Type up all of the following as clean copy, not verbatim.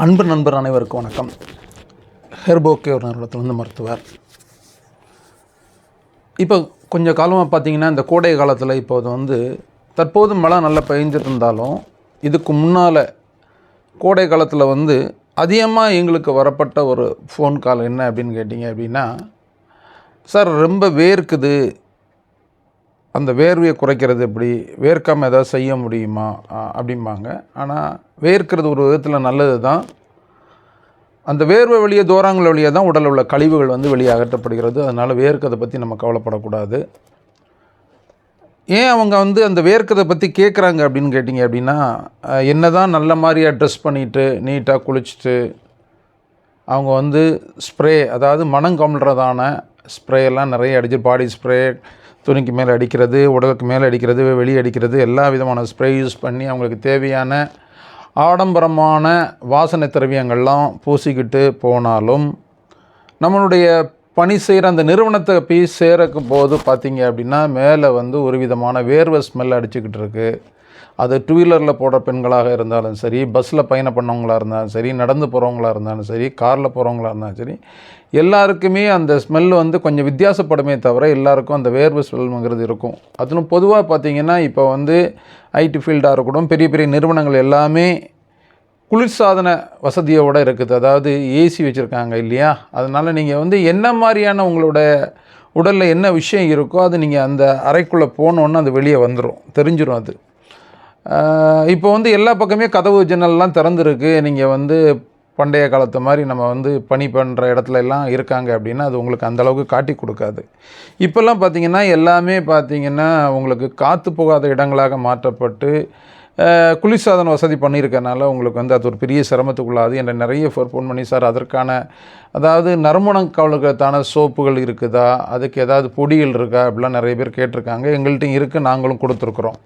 அன்பு நண்பர் அனைவருக்கும் வணக்கம். ஹெர்போகே ஒரு நிறுவனத்திலிருந்து மருத்துவர். இப்போ கொஞ்சம் காலமாக பார்த்திங்கன்னா, இந்த கோடை காலத்தில் இப்போது தற்போது மழை நல்லா பெஞ்சிட்டு இருந்தாலும், இதுக்கு முன்னால் கோடை காலத்தில் அதிகமாக எங்களுக்கு வரப்பட்ட ஒரு ஃபோன் கால் என்ன அப்படின்னு கேட்டிங்க அப்படின்னா, சார் ரொம்ப வேர்க்குது, அந்த வேர்வையை குறைக்கிறது எப்படி, வேர்க்காமல் ஏதாவது செய்ய முடியுமா அப்படிம்பாங்க. ஆனால் வேர்க்கிறது ஒரு விதத்தில் நல்லது தான். அந்த வேர்வை வெளியே தோராங்கள் வழியாக தான் உடலில் உள்ள கழிவுகள் வெளியே அகற்றப்படுகிறது. அதனால் வேர்க்கிறதை பற்றி நம்ம கவலைப்படக்கூடாது. ஏன் அவங்க அந்த வேர்க்கிறதை பற்றி கேட்குறாங்க அப்படின்னு கேட்டிங்க அப்படின்னா, என்ன தான் நல்ல மாதிரியாக ட்ரெஸ் பண்ணிவிட்டு நீட்டாக குளிச்சுட்டு அவங்க ஸ்ப்ரே, அதாவது மனம் கமழ்கிறதான ஸ்ப்ரேயெல்லாம் நிறைய அடிச்சு, பாடி ஸ்ப்ரே, துணிக்கு மேலே அடிக்கிறது, உடலுக்கு மேலே அடிக்கிறது, வெளியே அடிக்கிறது, எல்லா விதமான ஸ்ப்ரே யூஸ் பண்ணி அவங்களுக்கு தேவையான ஆடம்பரமான வாசனை திரவியங்கள்லாம் பூசிக்கிட்டு போனாலும், நம்மளுடைய பணி செய்கிற அந்த நிறுவனத்தை போய் சேரக்கும் போது பார்த்திங்க அப்படின்னா, மேலே ஒரு விதமான வேர்வை ஸ்மெல் அடிச்சுக்கிட்டு இருக்குது. அது டூ வீலரில் போடுற பெண்களாக இருந்தாலும் சரி, பஸ்ஸில் பயணம் பண்ணவங்களாக இருந்தாலும் சரி, நடந்து போகிறவங்களாக இருந்தாலும் சரி, காரில் போகிறவங்களாக இருந்தாலும் சரி, எல்லாருக்குமே அந்த ஸ்மெல் கொஞ்சம் வித்தியாசப்படுமே தவிர எல்லாருக்கும் அந்த வேர்வை ஸ்மெல்லுங்கிறது இருக்கும். அதுவும் பொதுவாக பார்த்திங்கன்னா, இப்போ ஐடி ஃபீல்டாக இருக்கட்டும், பெரிய பெரிய நிறுவனங்கள் எல்லாமே குளிர்சாதன வசதியோடு இருக்குது. அதாவது ஏசி வச்சுருக்காங்க இல்லையா? அதனால் நீங்கள் என்ன மாதிரியான உங்களோட உடலில் என்ன விஷயம் இருக்கோ அது நீங்கள் அந்த அறைக்குள்ளே போனோன்னு அது வெளியே வந்துடும், தெரிஞ்சிடும். அது இப்போ எல்லா பக்கமே கதவு ஜன்னல்லாம் திறந்துருக்கு. நீங்கள் பண்டைய காலத்து மாதிரி நம்ம பணி பண்ணுற இடத்துல எல்லாம் இருக்காங்க அப்படின்னா அது உங்களுக்கு அந்தளவுக்கு காட்டி கொடுக்காது. இப்போல்லாம் பார்த்திங்கன்னா எல்லாமே பார்த்திங்கன்னா உங்களுக்கு காற்று போகாத இடங்களாக மாற்றப்பட்டு குளிர்சாதன வசதி பண்ணியிருக்கனால உங்களுக்கு அது ஒரு பெரிய சிரமத்துக்குள்ளாது. என்ற நிறைய ஃபோன் பண்ணி, சார் அதற்கான அதாவது நறுமணம் கவலுக்கான சோப்புகள் இருக்குதா, அதுக்கு ஏதாவது பொடிகள் இருக்கா அப்படிலாம் நிறைய பேர் கேட்டிருக்காங்க. எங்கள்கிட்டையும் இருக்குது, நாங்களும் கொடுத்துருக்குறோம்.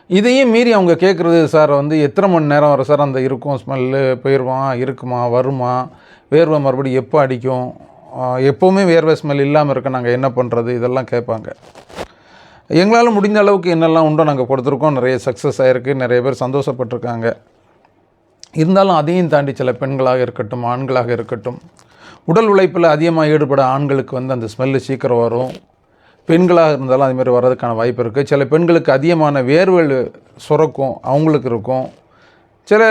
இதையும் மீறி அவங்க கேட்குறது, சார் எத்தனை மணி நேரம் வரும் சார் அந்த இருக்கும் ஸ்மெல்லு, போயிடுவான், இருக்குமா, வருமா, வேர்வை மறுபடியும் எப்போ அடிக்கும், எப்போவுமே வேர்வை ஸ்மெல் இல்லாமல் இருக்க நாங்கள் என்ன பண்ணுறது, இதெல்லாம் கேட்பாங்க. எங்களால் முடிஞ்ச அளவுக்கு என்னெல்லாம் உண்டோ நாங்கள் கொடுத்துருக்கோம். நிறைய சக்ஸஸ் ஆகிருக்கு, நிறைய பேர் சந்தோஷப்பட்டிருக்காங்க. இருந்தாலும் அதையும் தாண்டி சில பெண்களாக இருக்கட்டும், ஆண்களாக இருக்கட்டும், உடல் உழைப்பில் அதிகமாக ஈடுபட ஆண்களுக்கு அந்த ஸ்மெல்லு சீக்கிரம் வரும். பெண்களாக இருந்தாலும் அதுமாதிரி வர்றதுக்கான வாய்ப்பு இருக்குது. சில பெண்களுக்கு அதிகமான வேர்வை சுரக்கும், அவங்களுக்கு இருக்கும். சில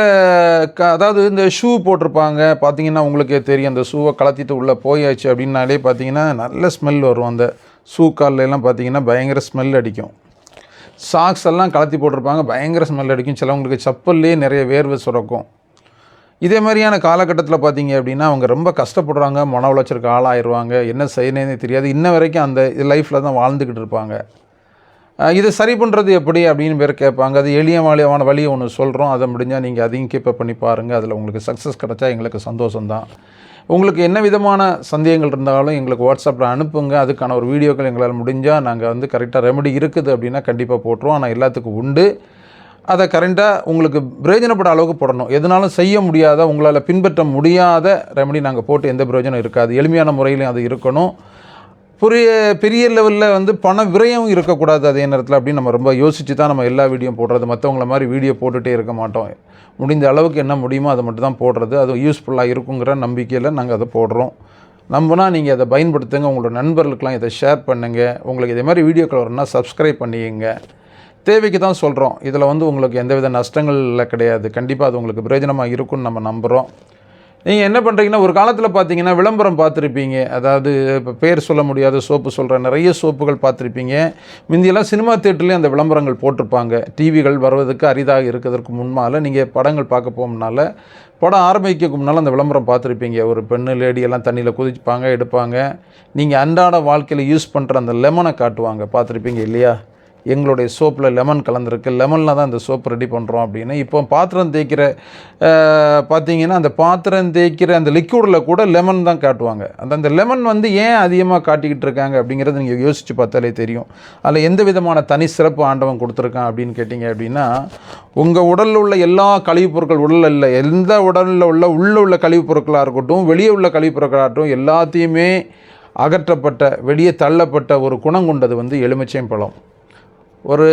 அதாவது இந்த ஷூ போட்டிருப்பாங்க, பார்த்திங்கன்னா உங்களுக்கே தெரியும், அந்த ஷூவை கலத்திட்டு உள்ளே போயாச்சு அப்படின்னாலே பார்த்திங்கன்னா நல்ல ஸ்மெல் வரும். அந்த ஷூ கால்லாம் பார்த்திங்கன்னா பயங்கர ஸ்மெல் அடிக்கும். சாக்ஸ் எல்லாம் கலத்தி போட்டிருப்பாங்க, பயங்கர ஸ்மெல் அடிக்கும். சிலவங்களுக்கு சப்பல்லே நிறைய வேர்வை சுரக்கும். இதே மாதிரியான காலகட்டத்தில் பார்த்திங்க அப்படின்னா அவங்க ரொம்ப கஷ்டப்படுறாங்க, மன உளைச்சலுக்கு ஆளாயிருவாங்க, என்ன செய்யணுன்னே தெரியாது. இன்ன வரைக்கும் அந்த லைஃப்பில் தான் வாழ்ந்துக்கிட்டு இருப்பாங்க. இதை சரி பண்ணுறது எப்படி அப்படின்னு பேர் கேட்பாங்க. அது எளியமான வழியை ஒன்று சொல்கிறோம், அதை முடிஞ்சால் நீங்கள் அதையும் கீப்பப் பண்ணி பாருங்கள். அதில் உங்களுக்கு சக்ஸஸ் கிடச்சா எங்களுக்கு சந்தோஷம்தான். உங்களுக்கு என்ன விதமான சந்தேகங்கள் இருந்தாலும் எங்களுக்கு வாட்ஸ்அப்பில் அனுப்புங்க. அதுக்கான ஒரு வீடியோக்கள் எங்களால் முடிஞ்சால் நாங்கள் கரெக்டாக ரெமெடி இருக்குது அப்படின்னா கண்டிப்பாக போட்டுருவோம். ஆனால் எல்லாத்துக்கும் உண்டு, அதை கரெக்டாக உங்களுக்கு பிரயோஜனப்பட அளவுக்கு போடணும். எதனாலும் செய்ய முடியாத, உங்களால் பின்பற்ற முடியாத ரெமெடி நாங்கள் போட்டு எந்த பிரயோஜனம் இருக்காது. எளிமையான முறையிலையும் அது இருக்கணும். பெரிய லெவலில் பண விரயம் இருக்கக்கூடாது அதே நேரத்தில் அப்படின்னு நம்ம ரொம்ப யோசித்து தான் நம்ம எல்லா வீடியோ போடுறது. மற்றவங்கள மாதிரி வீடியோ போட்டுகிட்டே இருக்க மாட்டோம். முடிந்த அளவுக்கு என்ன முடியுமோ அதை மட்டும் தான் போடுறது. அது யூஸ்ஃபுல்லாக இருக்குங்கிற நம்பிக்கையில் நாங்கள் அதை போடுறோம். நம்பினா நீங்கள் அதை பயன்படுத்துங்க. உங்களோட நண்பர்களுக்கெலாம் இதை ஷேர் பண்ணுங்கள். உங்களுக்கு இதே மாதிரி வீடியோக்கள் வரணும்னா சப்ஸ்கிரைப் பண்ணிங்க. தேவைக்கு தான் சொல்கிறோம். இதில் உங்களுக்கு எந்தவித நஷ்டங்கள் கிடையாது. கண்டிப்பாக அது உங்களுக்கு பிரயோஜனமாக இருக்கும்னு நம்ம நம்புகிறோம். நீங்கள் என்ன பண்ணுறீங்கன்னா, ஒரு காலத்தில் பார்த்தீங்கன்னா விளம்பரம் பார்த்துருப்பீங்க. அதாவது இப்போ பேர் சொல்ல முடியாத சோப்பு சொல்கிற நிறைய சோப்புகள் பார்த்துருப்பீங்க. முந்தியெல்லாம் சினிமா தியேட்டர்லேயும் அந்த விளம்பரங்கள் போட்டிருப்பாங்க. டிவிகள் வருவதற்கு அரிதாக இருக்கிறதுக்கு முன்னால் நீங்கள் படங்கள் பார்க்க போகும்னால, படம் ஆரம்பிக்க முன்னால் அந்த விளம்பரம் பார்த்துருப்பீங்க. ஒரு பெண்ணு லேடியெல்லாம் தண்ணியில் குதிப்பாங்க, எடுப்பாங்க. நீங்கள் அன்றாட வாழ்க்கையில் யூஸ் பண்ணுற அந்த லெமனை காட்டுவாங்க, பார்த்துருப்பீங்க இல்லையா? எங்களுடைய சோப்பில் லெமன் கலந்துருக்கு, லெமனில் தான் இந்த சோப்பு ரெடி பண்ணுறோம் அப்படின்னு. இப்போ பாத்திரம் தேய்க்கிற பார்த்திங்கன்னா, அந்த பாத்திரம் தேய்க்கிற அந்த லிக்விடில் கூட லெமன் தான் காட்டுவாங்க. அந்த லெமன் ஏன் அதிகமாக காட்டிக்கிட்டு இருக்காங்க அப்படிங்கிறது நீங்கள் யோசித்து பார்த்தாலே தெரியும். அதில் எந்த விதமான தனி சிறப்பு ஆண்டவன் கொடுத்துருக்கான் அப்படின்னு கேட்டிங்க அப்படின்னா, உங்கள் உடலில் உள்ள எல்லா கழிவுப் பொருட்கள், உடலில் இல்லை எந்த உடலில் உள்ள கழிவுப் பொருட்களாக இருக்கட்டும், வெளியே உள்ள கழிவுப் பொருட்களாகட்டும், எல்லாத்தையுமே அகற்றப்பட்ட, வெளியே தள்ளப்பட்ட ஒரு குணம் கொண்டது எலுமிச்சை பழம். ஒரு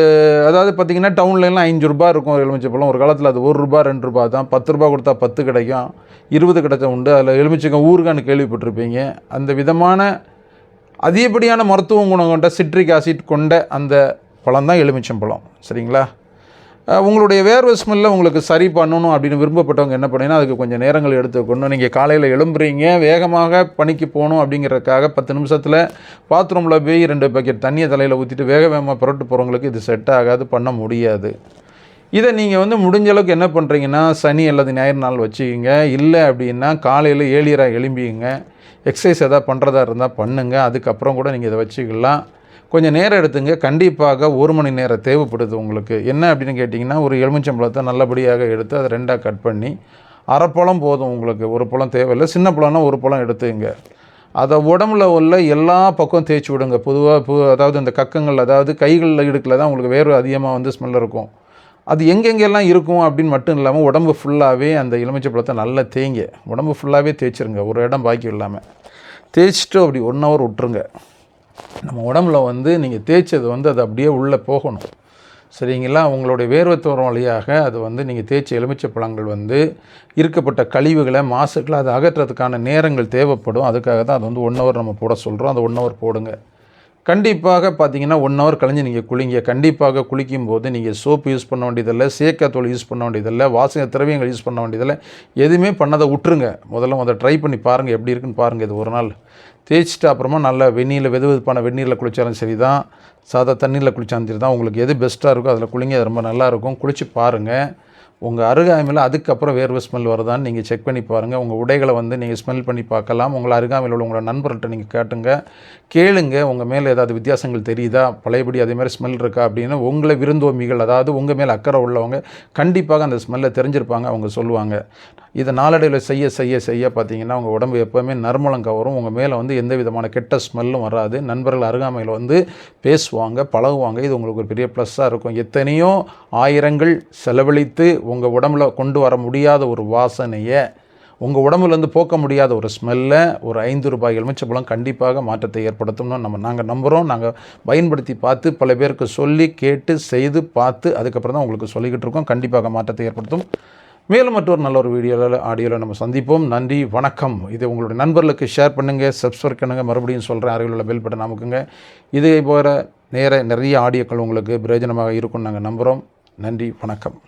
அதாவது பார்த்திங்கன்னா டவுன்லலாம் ரூ. 5 இருக்கும் எலுமிச்சைப்பழம். ஒரு காலத்தில் அது ரூ. 1 2 தான். ரூ. 10 கொடுத்தா 10 கிடைக்கும், 20 கிடைச்ச உண்டு. அதில் எலுமிச்சைக்காய் ஊறுகான்னு கேள்விப்பட்டிருப்பீங்க. அந்த விதமான அதிகப்படியான மருத்துவ குணம் கொண்ட சிட்ரிக் ஆசிட் கொண்ட அந்த பழம் தான் எலுமிச்சம்பழம். சரிங்களா? உங்களுடைய வேர்வை ஸ்மெல்லை உங்களுக்கு சரி பண்ணணும் அப்படின்னு விரும்பப்பட்டவங்க என்ன பண்ணீங்கன்னா, அதுக்கு கொஞ்சம் நேரங்கள் எடுத்துக்கணும். நீங்கள் காலையில் எழும்புறீங்க, வேகமாக பணிக்கு போகணும் அப்படிங்கிறதுக்காக 10 நிமிஷத்தில் பாத்ரூமில் போய் 2 பக்கெட் தண்ணியை தலையில் ஊற்றிட்டு வேகமாக புரட்டு போகிறவங்களுக்கு இது செட் ஆகாது, பண்ண முடியாது. இதை நீங்கள் முடிஞ்ச அளவுக்கு என்ன பண்ணுறீங்கன்னா, சனி அல்லது ஞாயிறு நாள் வச்சுக்கிங்க. இல்லை அப்படின்னா காலையில் ஏழியராக எழும்பிங்க. எக்ஸசைஸ் எதாவது பண்ணுறதா இருந்தால் பண்ணுங்கள். அதுக்கப்புறம் கூட நீங்கள் இதை வச்சுக்கலாம். கொஞ்சம் நேரம் எடுத்துங்க. கண்டிப்பாக 1 மணி நேரம் தேவைப்படுது உங்களுக்கு. என்ன அப்படின்னு கேட்டிங்கன்னா, ஒரு எலுமிச்சம்பழத்தை நல்லபடியாக எடுத்து அதை 2ஆக கட் பண்ணி, அரை பழம் போதும் உங்களுக்கு, ஒரு பழம் தேவையில்லை. சின்ன பழம்னா ஒரு பழம் எடுத்துங்க. அதை உடம்புல உள்ள எல்லா பக்கம் தேய்ச்சி விடுங்க. பொதுவாக அதாவது இந்த கக்கங்கள், அதாவது கைகளில் இடுக்கில் தான் உங்களுக்கு வேர்வை அதிகமாக ஸ்மெல் இருக்கும். அது எங்கெங்கெல்லாம் இருக்கும் அப்படின்னு மட்டும் இல்லாமல் உடம்பு ஃபுல்லாகவே அந்த எலுமிச்சம்பழத்தை நல்லா தேய்ங்க. உடம்பு ஃபுல்லாகவே தேய்ச்சிருங்க, ஒரு இடம் பாக்கி இல்லாமல் தேய்ச்சிட்டு அப்படி 1 ஹவர் விட்டுருங்க. நம்ம உடம்புல நீங்கள் தேய்ச்சது அது அப்படியே உள்ளே போகணும். சரிங்களா? உங்களுடைய வேர்வை தோறும் வழியாக அது நீங்கள் தேய்ச்ச எலுமிச்சை பழங்கள் இருக்கப்பட்ட கழிவுகளை, மாசுக்களை அதை அகற்றுறதுக்கான நேரங்கள் தேவைப்படும். அதுக்காக தான் அது 1 ஹவர் நம்ம போட சொல்கிறோம். அந்த 1 ஹவர் போடுங்க. கண்டிப்பாக பார்த்தீங்கன்னா 1 ஹவர் கழிஞ்சு நீங்கள் குளிங்க. கண்டிப்பாக குளிக்கும்போது நீங்கள் சோப்பு யூஸ் பண்ண வேண்டியதில்லை, சேக்காத்தூள் யூஸ் பண்ண வேண்டியதில்லை, வாசனை திரவியங்கள் யூஸ் பண்ண வேண்டியதில்லை. எதுவுமே பண்ணதை விட்டுருங்க. முதல்ல ட்ரை பண்ணி பாருங்கள், எப்படி இருக்குன்னு பாருங்கள். இது ஒரு நாள் தேய்ச்சிட்டு அப்புறமா நல்லா வெந்நீரில் வெதுவெதுப்பான வெந்நீரில் குளித்தாலும் சரி தான், சாதா தண்ணியில் குளித்தாலும் சரி தான், உங்களுக்கு எது பெஸ்ட்டாக இருக்கோ அதில் குளிங்க. அது ரொம்ப நல்லாயிருக்கும். குளித்து பாருங்கள். உங்கள் அருகாமையில் அதுக்கப்புறம் வேர்வை ஸ்மெல் வருதான்னு நீங்கள் செக் பண்ணி பாருங்கள். உங்கள் உடைகளை நீங்கள் ஸ்மெல் பண்ணி பார்க்கலாம். உங்கள் அருகாமையில் உள்ள உங்களோட நண்பர்கள்ட்ட நீங்கள் கேளுங்க. உங்கள் மேலே ஏதாவது வித்தியாசங்கள் தெரியுதா, பழையபடி அதேமாதிரி ஸ்மெல் இருக்கா அப்படின்னு. உங்களை விருந்தோம்பிகள், அதாவது உங்கள் மேலே அக்கறை உள்ளவங்க கண்டிப்பாக அந்த ஸ்மெல்லை தெரிஞ்சிருப்பாங்க, அவங்க சொல்லுவாங்க. இதை நாளடைவில் செய்ய பார்த்தீங்கன்னா உங்கள் உடம்பு எப்போவுமே நறுமணம் கவரும். உங்கள் மேலே எந்த விதமான கெட்ட ஸ்மெல்லும் வராது. நண்பர்கள் அருகாமையில் பேசுவாங்க, பழகுவாங்க. இது உங்களுக்கு ஒரு பெரிய ப்ளஸ்ஸாக இருக்கும். எத்தனையோ ஆயிரங்கள் செலவழித்து உங்கள் உடம்புல கொண்டு வர முடியாத ஒரு வாசனையை, உங்கள் உடம்புலேருந்து போக்க முடியாத ஒரு ஸ்மெல்லை ஒரு ரூ. 5 எலுமிச்சம்பழம் கண்டிப்பாக மாற்றத்தை ஏற்படுத்தணும்னு நாங்கள் நம்புகிறோம். நாங்கள் பயன்படுத்தி பார்த்து பல பேருக்கு சொல்லி கேட்டு செய்து பார்த்து அதுக்கப்புறம் தான் உங்களுக்கு சொல்லிக்கிட்டு இருக்கோம். கண்டிப்பாக மாற்றத்தை ஏற்படுத்தும். மேலும் மற்றொரு நல்ல ஒரு ஆடியோவில் நம்ம சந்திப்போம். நன்றி, வணக்கம். இது உங்களுடைய நண்பர்களுக்கு ஷேர் பண்ணுங்கள், சப்ஸ்கிரைப் பண்ணுங்கள். மறுபடியும் சொல்கிறேன், அருகில் உள்ள பெல் பட்டன் அமுக்குங்க. இதே போகிற நிறைய ஆடியோக்கள் உங்களுக்கு பிரயோஜனமாக இருக்கும்னு நாங்கள் நம்புகிறோம். நன்றி, வணக்கம்.